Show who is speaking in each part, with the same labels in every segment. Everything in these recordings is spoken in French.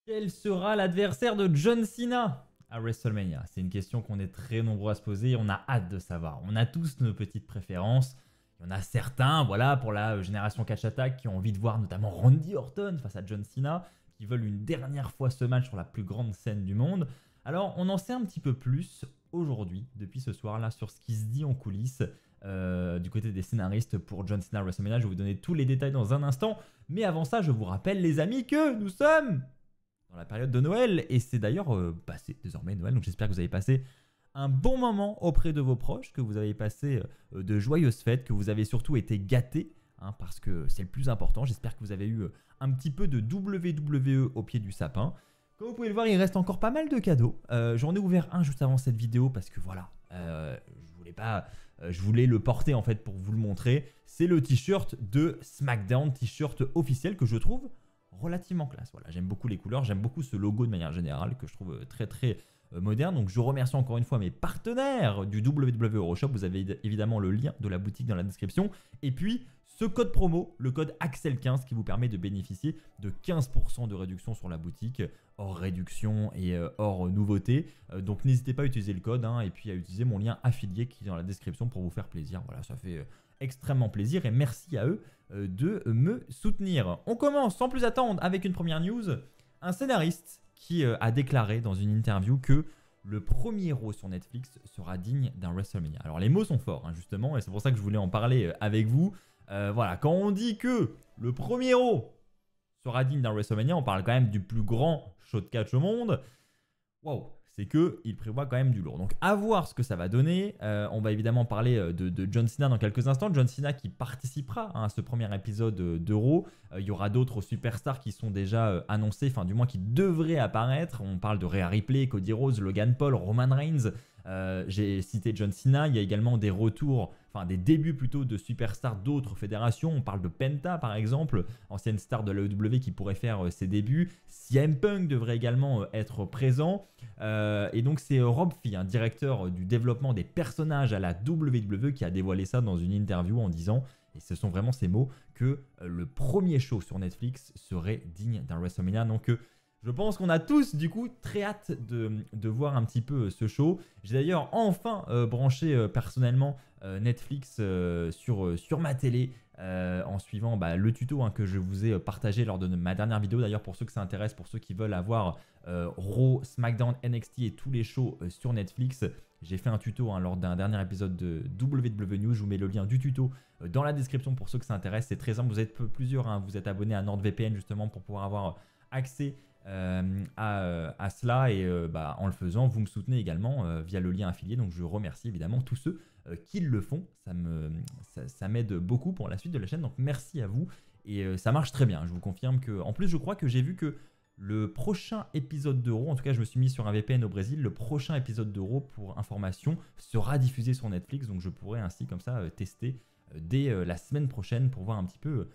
Speaker 1: Quel sera l'adversaire de John Cena à WrestleMania? C'est une question qu'on est très nombreux à se poser et on a hâte de savoir. On a tous nos petites préférences. Il y en a certains, voilà, pour la génération Catch Attack, qui ont envie de voir notamment Randy Orton face à John Cena, qui veulent une dernière fois ce match sur la plus grande scène du monde. Alors, on en sait un petit peu plus aujourd'hui, depuis ce soir-là, sur ce qui se dit en coulisses du côté des scénaristes pour John Cena à WrestleMania. Je vais vous donner tous les détails dans un instant. Mais avant ça, je vous rappelle, les amis, que nous sommes dans la période de Noël, et c'est d'ailleurs passé désormais Noël, donc j'espère que vous avez passé un bon moment auprès de vos proches, que vous avez passé de joyeuses fêtes, que vous avez surtout été gâtés, hein, parce que c'est le plus important. J'espère que vous avez eu un petit peu de WWE au pied du sapin. Comme vous pouvez le voir, il reste encore pas mal de cadeaux. J'en ai ouvert un juste avant cette vidéo, parce que voilà, je voulais le porter en fait pour vous le montrer. C'est le t-shirt de SmackDown, t-shirt officiel que je trouve relativement classe. Voilà, j'aime beaucoup les couleurs, j'aime beaucoup ce logo de manière générale que je trouve très très moderne. Donc je remercie encore une fois mes partenaires du WWE Euroshop. Vous avez évidemment le lien de la boutique dans la description. Et puis ce code promo, le code AXEL15, qui vous permet de bénéficier de 15% de réduction sur la boutique, hors réduction et hors nouveauté. Donc n'hésitez pas à utiliser le code, hein, et puis à utiliser mon lien affilié qui est dans la description pour vous faire plaisir. Voilà, ça fait extrêmement plaisir et merci à eux de me soutenir. On commence sans plus attendre avec une première news. Un scénariste qui a déclaré dans une interview que le premier Raw sur Netflix sera digne d'un WrestleMania. Alors les mots sont forts, hein, justement, et c'est pour ça que je voulais en parler avec vous. Voilà, quand on dit que le premier Raw sera digne d'un WrestleMania, on parle quand même du plus grand show de catch au monde. Waouh, c'est qu'il prévoit quand même du lourd. Donc à voir ce que ça va donner. On va évidemment parler de John Cena dans quelques instants. John Cena qui participera à ce premier épisode d'Euro. Il y aura d'autres superstars qui sont déjà annoncés, enfin du moins qui devraient apparaître. On parle de Rhea Ripley, Cody Rhodes, Logan Paul, Roman Reigns. J'ai cité John Cena. Il y a également des retours, enfin des débuts plutôt de superstars d'autres fédérations. On parle de Penta par exemple, ancienne star de l'AEW qui pourrait faire ses débuts. CM Punk devrait également être présent. Et donc c'est Rob Fee, un directeur du développement des personnages à la WWE, qui a dévoilé ça dans une interview en disant, et ce sont vraiment ces mots, que le premier show sur Netflix serait digne d'un WrestleMania. Donc je pense qu'on a tous du coup très hâte de voir un petit peu ce show. J'ai d'ailleurs enfin branché personnellement Netflix sur ma télé en suivant le tuto, hein, que je vous ai partagé lors de ma dernière vidéo. D'ailleurs, pour ceux que ça intéresse, pour ceux qui veulent avoir Raw, SmackDown, NXT et tous les shows sur Netflix, j'ai fait un tuto, hein, lors d'un dernier épisode de WWE News. Je vous mets le lien du tuto dans la description pour ceux que ça intéresse. C'est très simple, vous êtes plusieurs, hein, vous êtes abonnés à NordVPN justement pour pouvoir avoir accès à cela, et en le faisant vous me soutenez également via le lien affilié. Donc je remercie évidemment tous ceux qui le font, ça m'aide beaucoup pour la suite de la chaîne, donc merci à vous. Et ça marche très bien, je vous confirme que, en plus je crois que j'ai vu que le prochain épisode d'Euro, en tout cas je me suis mis sur un VPN au Brésil, le prochain épisode d'Euro, pour information, sera diffusé sur Netflix. Donc je pourrai ainsi comme ça tester dès la semaine prochaine pour voir un petit peu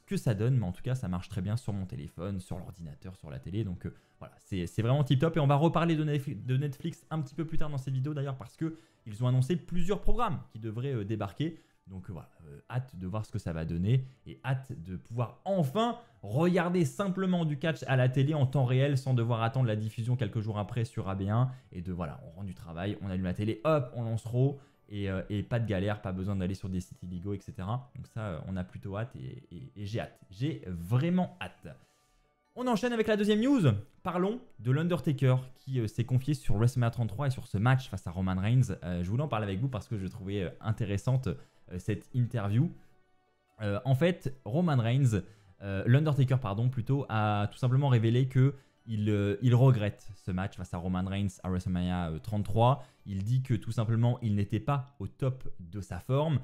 Speaker 1: que ça donne. Mais en tout cas ça marche très bien sur mon téléphone, sur l'ordinateur, sur la télé. Donc voilà, c'est vraiment tip top. Et on va reparler de Netflix un petit peu plus tard dans cette vidéo d'ailleurs, parce que ils ont annoncé plusieurs programmes qui devraient débarquer. Donc voilà, hâte de voir ce que ça va donner, et hâte de pouvoir enfin regarder simplement du catch à la télé en temps réel sans devoir attendre la diffusion quelques jours après sur AB1. Et de voilà, on rend du travail, on allume la télé, hop, on lance Raw. Et pas de galère, pas besoin d'aller sur des sites illégaux, etc. Donc ça, on a plutôt hâte, et j'ai hâte. J'ai vraiment hâte. On enchaîne avec la deuxième news. Parlons de l'Undertaker qui s'est confié sur WrestleMania 33 et sur ce match face à Roman Reigns. Je voulais en parler avec vous parce que je trouvais intéressante cette interview. En fait, Roman Reigns, l'Undertaker pardon plutôt, a tout simplement révélé que il regrette ce match face à Roman Reigns à WrestleMania 33. Il dit que tout simplement il n'était pas au top de sa forme.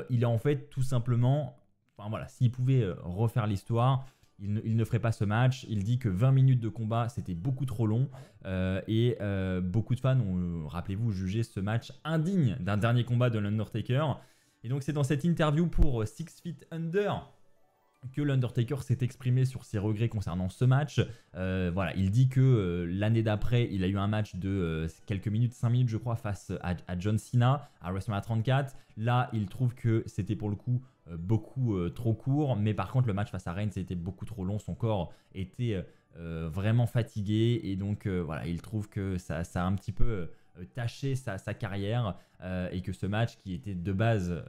Speaker 1: Il a en fait tout simplement, enfin voilà, s'il pouvait refaire l'histoire, il ne ferait pas ce match. Il dit que 20 minutes de combat c'était beaucoup trop long, et beaucoup de fans ont, rappelez-vous, jugé ce match indigne d'un dernier combat de l'Undertaker. Et donc c'est dans cette interview pour Six Feet Under que l'Undertaker s'est exprimé sur ses regrets concernant ce match. Voilà, il dit que l'année d'après, il a eu un match de quelques minutes, 5 minutes je crois, face à John Cena à WrestleMania 34. Là, il trouve que c'était pour le coup beaucoup trop court, mais par contre le match face à Reigns était beaucoup trop long, son corps était vraiment fatigué et donc voilà, il trouve que ça a un petit peu taché sa carrière et que ce match qui était de base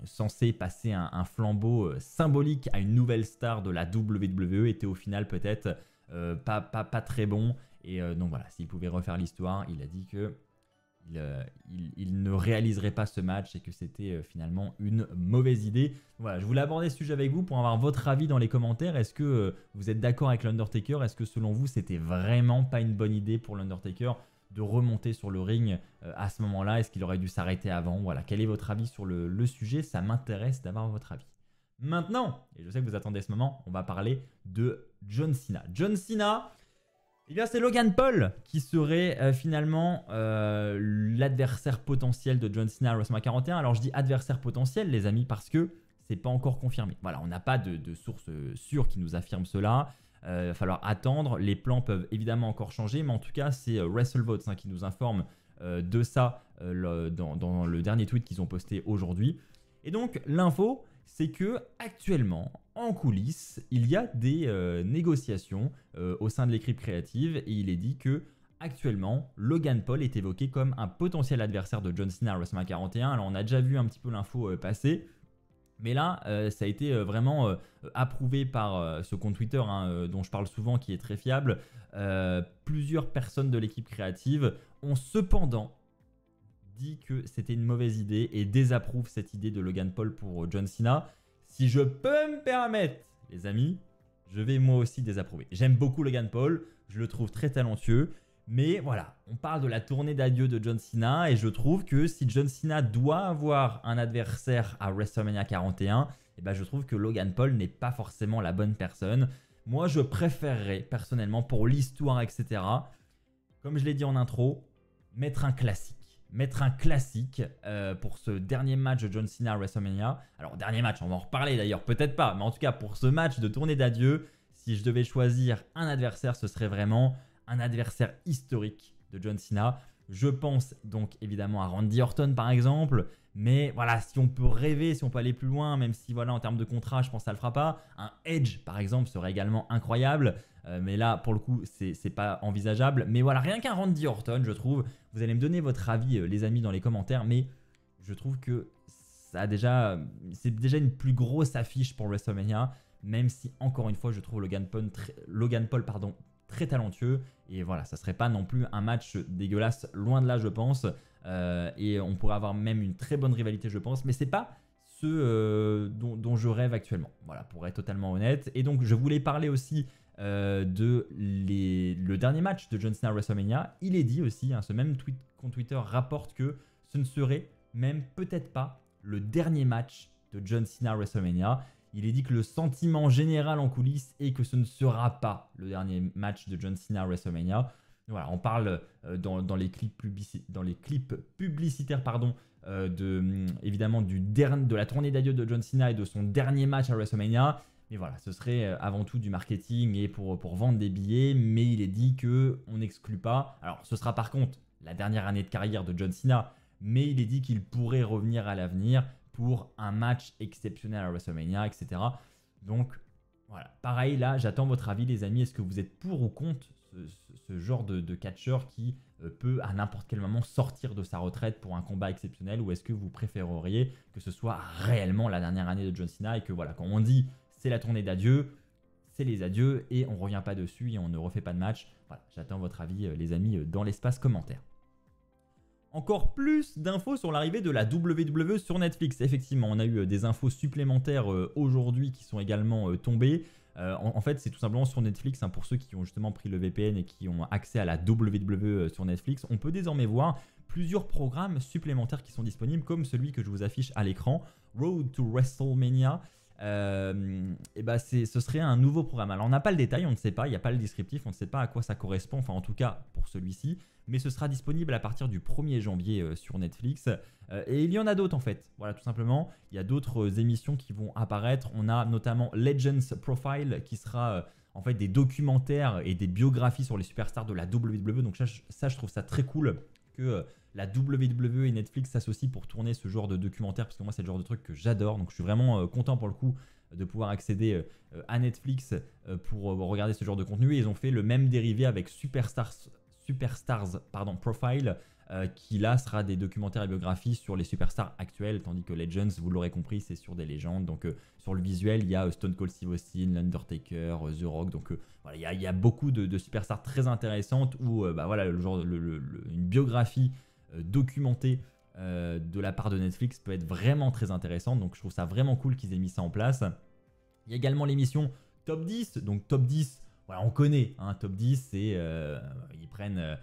Speaker 1: censé passer un flambeau symbolique à une nouvelle star de la WWE était au final peut-être pas très bon et donc voilà, s'il pouvait refaire l'histoire, il a dit que il ne réaliserait pas ce match et que c'était finalement une mauvaise idée. Voilà, je voulais aborder ce sujet avec vous pour avoir votre avis dans les commentaires. Est-ce que vous êtes d'accord avec l'Undertaker? Est-ce que selon vous, c'était vraiment pas une bonne idée pour l'Undertaker de remonter sur le ring à ce moment-là? Est-ce qu'il aurait dû s'arrêter avant? Voilà, quel est votre avis sur le sujet? Ça m'intéresse d'avoir votre avis. Maintenant, et je sais que vous attendez ce moment, on va parler de John Cena. John Cena, eh bien, c'est Logan Paul qui serait finalement l'adversaire potentiel de John Cena à WrestleMania 41. Alors, je dis adversaire potentiel, les amis, parce que c'est pas encore confirmé. Voilà, on n'a pas de source sûre qui nous affirme cela. Il va falloir attendre. Les plans peuvent évidemment encore changer, mais en tout cas, c'est WrestleVotes qui nous informe de ça dans le dernier tweet qu'ils ont posté aujourd'hui. Et donc, l'info, c'est que actuellement, en coulisses, il y a des négociations au sein de l'équipe créative et il est dit que actuellement, Logan Paul est évoqué comme un potentiel adversaire de John Cena à WrestleMania 41. Alors, on a déjà vu un petit peu l'info passer. Mais là, ça a été vraiment approuvé par ce compte Twitter dont je parle souvent, qui est très fiable. Plusieurs personnes de l'équipe créative ont cependant dit que c'était une mauvaise idée et désapprouvent cette idée de Logan Paul pour John Cena. Si je peux me permettre, les amis, je vais moi aussi désapprouver. J'aime beaucoup Logan Paul, je le trouve très talentueux. Mais voilà, on parle de la tournée d'adieu de John Cena et je trouve que si John Cena doit avoir un adversaire à WrestleMania 41, eh ben je trouve que Logan Paul n'est pas forcément la bonne personne. Moi, je préférerais personnellement, pour l'histoire, etc., comme je l'ai dit en intro, mettre un classique. Mettre un classique pour ce dernier match de John Cena à WrestleMania. Alors, dernier match, on va en reparler d'ailleurs, peut-être pas, mais en tout cas, pour ce match de tournée d'adieu, si je devais choisir un adversaire, ce serait vraiment un adversaire historique de John Cena. Je pense donc évidemment à Randy Orton par exemple, mais voilà, si on peut rêver, si on peut aller plus loin, même si voilà en termes de contrat, je pense que ça le fera pas. Un Edge par exemple serait également incroyable, mais là pour le coup c'est pas envisageable. Mais voilà, rien qu'un Randy Orton, je trouve. Vous allez me donner votre avis les amis dans les commentaires, mais je trouve que ça a déjà, c'est déjà une plus grosse affiche pour WrestleMania, même si encore une fois je trouve Logan Paul très talentueux et voilà, ça serait pas non plus un match dégueulasse, loin de là je pense, et on pourrait avoir même une très bonne rivalité je pense, mais c'est pas ce dont je rêve actuellement, voilà, pour être totalement honnête. Et donc je voulais parler aussi le dernier match de John Cena à WrestleMania. Il est dit aussi, ce même compte Twitter rapporte que ce ne serait même peut-être pas le dernier match de John Cena à WrestleMania. Il est dit que le sentiment général en coulisses est que ce ne sera pas le dernier match de John Cena à WrestleMania. Voilà, on parle dans les clips publicitaires évidemment de la tournée d'adieu de John Cena et de son dernier match à WrestleMania. Mais voilà, ce serait avant tout du marketing et pour vendre des billets. Mais il est dit qu'on n'exclut pas. Alors, ce sera par contre la dernière année de carrière de John Cena. Mais il est dit qu'il pourrait revenir à l'avenir pour un match exceptionnel à WrestleMania, etc. Donc, voilà. Pareil, là, j'attends votre avis, les amis. Est-ce que vous êtes pour ou contre ce genre de catcheur qui peut à n'importe quel moment sortir de sa retraite pour un combat exceptionnel, ou est-ce que vous préféreriez que ce soit réellement la dernière année de John Cena et que voilà, quand on dit c'est la tournée d'adieu, c'est les adieux et on ne revient pas dessus et on ne refait pas de match. Voilà, j'attends votre avis, les amis, dans l'espace commentaire. Encore plus d'infos sur l'arrivée de la WWE sur Netflix. Effectivement, on a eu des infos supplémentaires aujourd'hui qui sont également tombées. En fait, c'est tout simplement sur Netflix, pour ceux qui ont justement pris le VPN et qui ont accès à la WWE sur Netflix. On peut désormais voir plusieurs programmes supplémentaires qui sont disponibles, comme celui que je vous affiche à l'écran, Road to WrestleMania. Ce serait un nouveau programme. Alors on n'a pas le détail, on ne sait pas, il n'y a pas le descriptif, on ne sait pas à quoi ça correspond, enfin en tout cas pour celui-ci, mais ce sera disponible à partir du 1er janvier sur Netflix. Et il y en a d'autres en fait, voilà tout simplement, il y a d'autres émissions qui vont apparaître. On a notamment Legends Profile qui sera en fait des documentaires et des biographies sur les superstars de la WWE, donc ça je trouve ça très cool que la WWE et Netflix s'associent pour tourner ce genre de documentaire, parce que moi c'est le genre de truc que j'adore, donc je suis vraiment content pour le coup de pouvoir accéder à Netflix pour regarder ce genre de contenu. Et ils ont fait le même dérivé avec Superstars Profile, qui là sera des documentaires et biographies sur les superstars actuels, tandis que Legends, vous l'aurez compris, c'est sur des légendes. Donc sur le visuel, il y a Stone Cold Steve Austin, l'Undertaker, The Rock. Donc voilà, il y a beaucoup de superstars très intéressantes où voilà, une biographie documentée de la part de Netflix peut être vraiment très intéressante. Donc je trouve ça vraiment cool qu'ils aient mis ça en place. Il y a également l'émission Top 10. Donc Top 10, voilà, on connaît, hein, Top 10, c'est ils prennent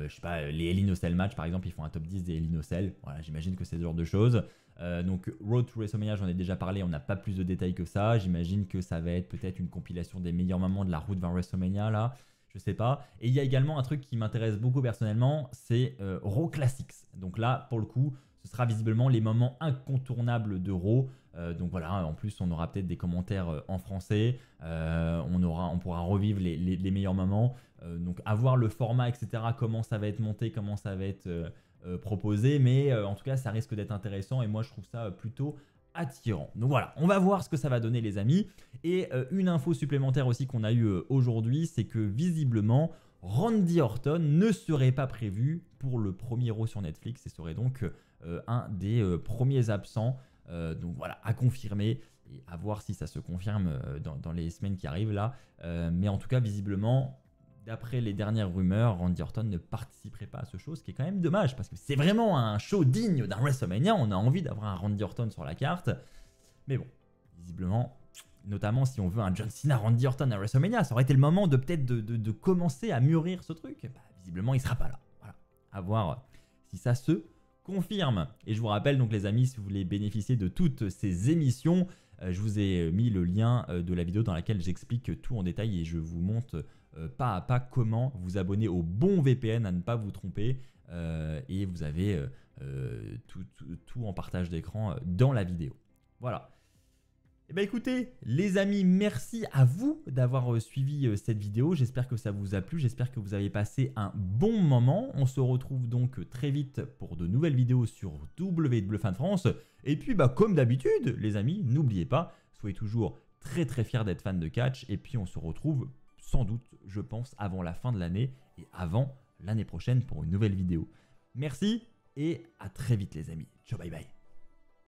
Speaker 1: je sais pas, les Hell in a Cell match par exemple, ils font un top 10 des Hell in a Cell. Voilà, j'imagine que c'est ce genre de choses. Donc Road to WrestleMania, j'en ai déjà parlé, on n'a pas plus de détails que ça. J'imagine que ça va être peut-être une compilation des meilleurs moments de la route vers WrestleMania là. Je sais pas. Et il y a également un truc qui m'intéresse beaucoup personnellement, c'est Raw Classics. Donc là, pour le coup, ce sera visiblement les moments incontournables de Raw. Donc voilà, en plus on aura peut-être des commentaires en français, on pourra revivre les meilleurs moments, donc à voir le format, etc., comment ça va être monté, comment ça va être proposé, mais en tout cas ça risque d'être intéressant et moi je trouve ça plutôt attirant. Donc voilà, on va voir ce que ça va donner les amis. Et une info supplémentaire aussi qu'on a eu aujourd'hui, c'est que visiblement Randy Orton ne serait pas prévu pour le premier Raw sur Netflix et serait donc un des premiers absents. Donc voilà, à confirmer et à voir si ça se confirme dans les semaines qui arrivent là. Mais en tout cas, visiblement, d'après les dernières rumeurs, Randy Orton ne participerait pas à ce show, ce qui est quand même dommage parce que c'est vraiment un show digne d'un WrestleMania. On a envie d'avoir un Randy Orton sur la carte. Mais bon, visiblement, notamment si on veut un John Cena Randy Orton à WrestleMania, ça aurait été le moment de peut-être de commencer à mûrir ce truc. Bah, visiblement, il sera pas là. Voilà, à voir si ça se confirme. Et je vous rappelle donc les amis, si vous voulez bénéficier de toutes ces émissions, je vous ai mis le lien de la vidéo dans laquelle j'explique tout en détail et je vous montre pas à pas comment vous abonner au bon VPN, à ne pas vous tromper, et vous avez tout en partage d'écran dans la vidéo. Voilà. Et bien écoutez les amis, merci à vous d'avoir suivi cette vidéo, j'espère que ça vous a plu, j'espère que vous avez passé un bon moment. On se retrouve donc très vite pour de nouvelles vidéos sur WWE Fan France. Et puis comme d'habitude les amis, n'oubliez pas, soyez toujours très fiers d'être fans de catch. Et puis on se retrouve sans doute, je pense, avant la fin de l'année et avant l'année prochaine pour une nouvelle vidéo. Merci et à très vite les amis, ciao bye bye.